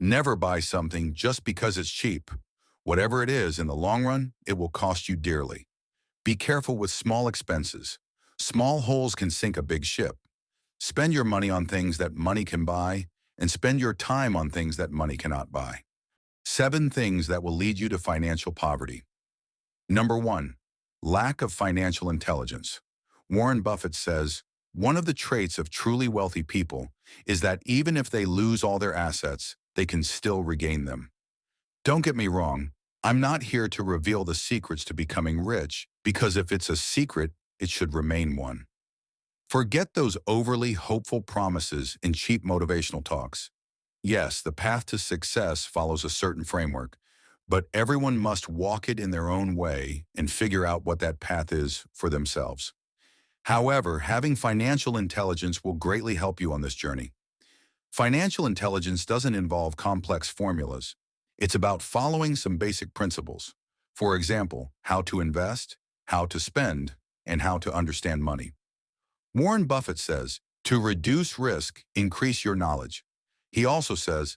Never buy something just because it's cheap. Whatever it is, in the long run, it will cost you dearly. Be careful with small expenses. Small holes can sink a big ship. Spend your money on things that money can buy, and spend your time on things that money cannot buy. 7 things that will lead you to financial poverty. Number 1. Lack of financial intelligence. Warren Buffett says, one of the traits of truly wealthy people is that even if they lose all their assets, they can still regain them. Don't get me wrong, I'm not here to reveal the secrets to becoming rich, because if it's a secret, it should remain one. Forget those overly hopeful promises and cheap motivational talks. Yes, the path to success follows a certain framework, but everyone must walk it in their own way and figure out what that path is for themselves. However, having financial intelligence will greatly help you on this journey. Financial intelligence doesn't involve complex formulas. It's about following some basic principles. For example, how to invest, how to spend, and how to understand money. Warren Buffett says, to reduce risk, increase your knowledge. He also says,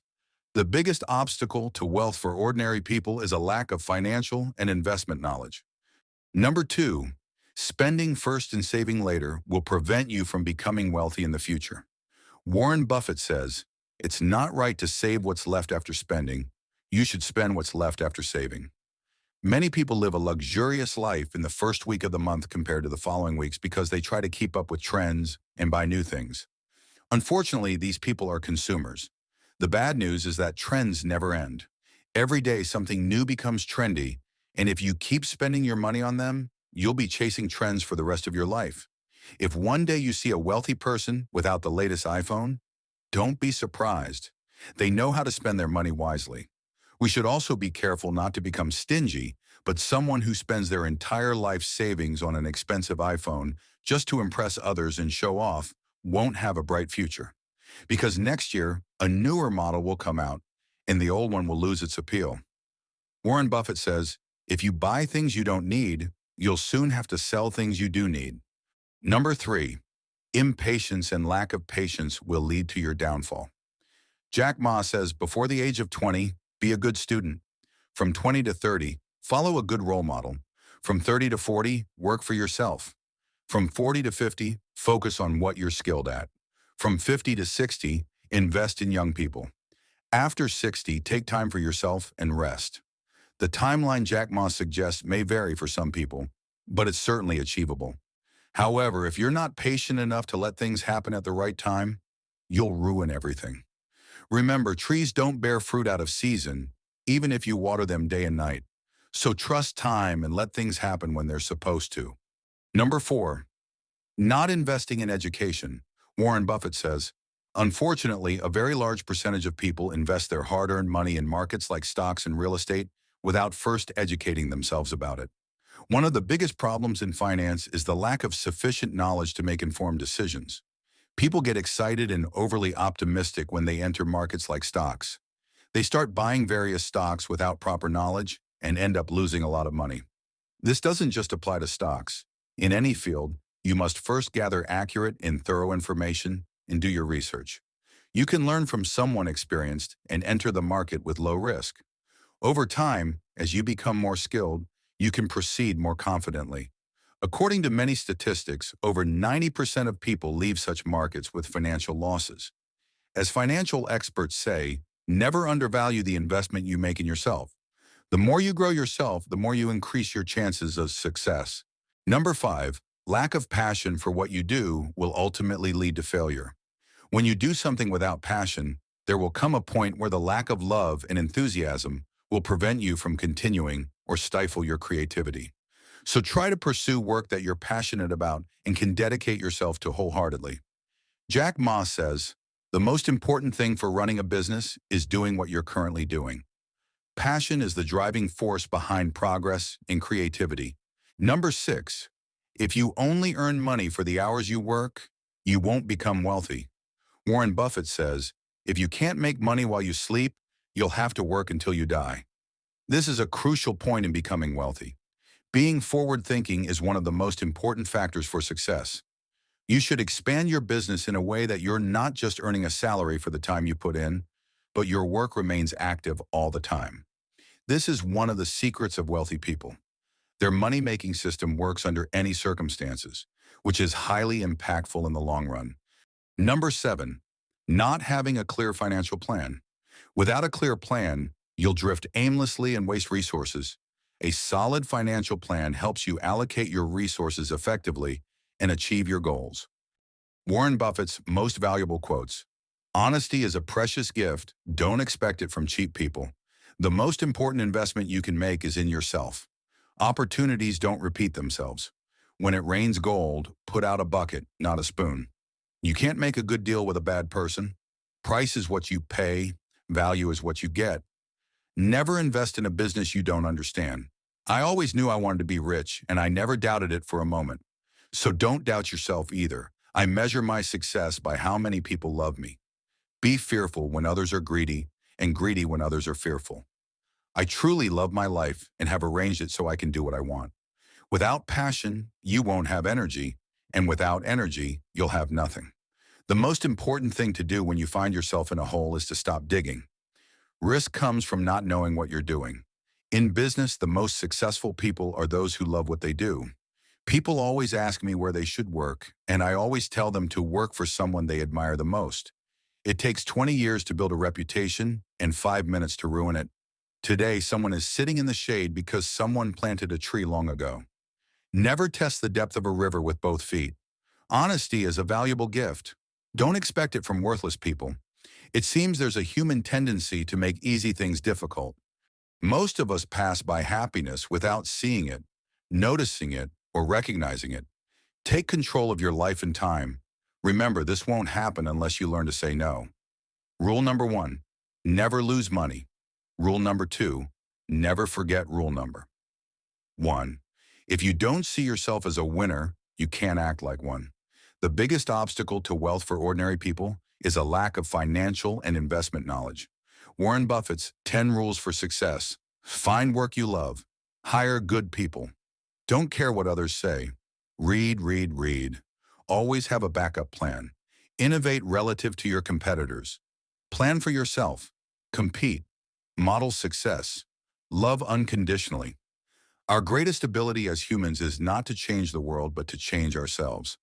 the biggest obstacle to wealth for ordinary people is a lack of financial and investment knowledge. Number 2, spending first and saving later will prevent you from becoming wealthy in the future. Warren Buffett says, it's not right to save what's left after spending. You should spend what's left after saving. Many people live a luxurious life in the first week of the month compared to the following weeks because they try to keep up with trends and buy new things. Unfortunately, these people are consumers. The bad news is that trends never end. Every day something new becomes trendy, and if you keep spending your money on them, you'll be chasing trends for the rest of your life. If one day you see a wealthy person without the latest iPhone, don't be surprised. They know how to spend their money wisely. We should also be careful not to become stingy, but someone who spends their entire life savings on an expensive iPhone just to impress others and show off won't have a bright future. Because next year, a newer model will come out, and the old one will lose its appeal. Warren Buffett says, if you buy things you don't need, you'll soon have to sell things you do need. Number 3, impatience and lack of patience will lead to your downfall. Jack Ma says, before the age of 20, be a good student. From 20 to 30, follow a good role model. From 30 to 40, work for yourself. From 40 to 50, focus on what you're skilled at. From 50 to 60, invest in young people. After 60, take time for yourself and rest. The timeline Jack Ma suggests may vary for some people, but it's certainly achievable. However, if you're not patient enough to let things happen at the right time, you'll ruin everything. Remember, trees don't bear fruit out of season, even if you water them day and night. So trust time and let things happen when they're supposed to. Number 4, not investing in education. Warren Buffett says, unfortunately, a very large percentage of people invest their hard-earned money in markets like stocks and real estate without first educating themselves about it. One of the biggest problems in finance is the lack of sufficient knowledge to make informed decisions. People get excited and overly optimistic when they enter markets like stocks. They start buying various stocks without proper knowledge and end up losing a lot of money. This doesn't just apply to stocks. In any field, you must first gather accurate and thorough information and do your research. You can learn from someone experienced and enter the market with low risk. Over time, as you become more skilled, you can proceed more confidently. According to many statistics, over 90% of people leave such markets with financial losses. As financial experts say, never undervalue the investment you make in yourself. The more you grow yourself, the more you increase your chances of success. Number 5, lack of passion for what you do will ultimately lead to failure. When you do something without passion, there will come a point where the lack of love and enthusiasm will prevent you from continuing or stifle your creativity. So try to pursue work that you're passionate about and can dedicate yourself to wholeheartedly. Jack Ma says, the most important thing for running a business is doing what you're currently doing. Passion is the driving force behind progress and creativity. Number 6, if you only earn money for the hours you work, you won't become wealthy. Warren Buffett says, if you can't make money while you sleep, you'll have to work until you die. This is a crucial point in becoming wealthy. Being forward-thinking is one of the most important factors for success. You should expand your business in a way that you're not just earning a salary for the time you put in, but your work remains active all the time. This is one of the secrets of wealthy people. Their money-making system works under any circumstances, which is highly impactful in the long run. Number 7, not having a clear financial plan. Without a clear plan, you'll drift aimlessly and waste resources. A solid financial plan helps you allocate your resources effectively and achieve your goals. Warren Buffett's most valuable quotes. Honesty is a precious gift. Don't expect it from cheap people. The most important investment you can make is in yourself. Opportunities don't repeat themselves. When it rains gold, put out a bucket, not a spoon. You can't make a good deal with a bad person. Price is what you pay. Value is what you get. Never invest in a business you don't understand. I always knew I wanted to be rich, and I never doubted it for a moment. So don't doubt yourself either. I measure my success by how many people love me. Be fearful when others are greedy, and greedy when others are fearful. I truly love my life and have arranged it so I can do what I want. Without passion, you won't have energy, and without energy, you'll have nothing. The most important thing to do when you find yourself in a hole is to stop digging. Risk comes from not knowing what you're doing. In business, the most successful people are those who love what they do. People always ask me where they should work, and I always tell them to work for someone they admire the most. It takes 20 years to build a reputation and 5 minutes to ruin it. Today, someone is sitting in the shade because someone planted a tree long ago. Never test the depth of a river with both feet. Honesty is a valuable gift. Don't expect it from worthless people. It seems there's a human tendency to make easy things difficult. Most of us pass by happiness without seeing it, noticing it, or recognizing it. Take control of your life and time. Remember, this won't happen unless you learn to say no. Rule number 1, never lose money. Rule number 2, never forget rule number 1. If you don't see yourself as a winner, you can't act like one. The biggest obstacle to wealth for ordinary people is a lack of financial and investment knowledge. Warren Buffett's 10 rules for success. Find work you love. Hire good people. Don't care what others say. Read, read, read. Always have a backup plan. Innovate relative to your competitors. Plan for yourself. Compete. Model success. Love unconditionally. Our greatest ability as humans is not to change the world, but to change ourselves.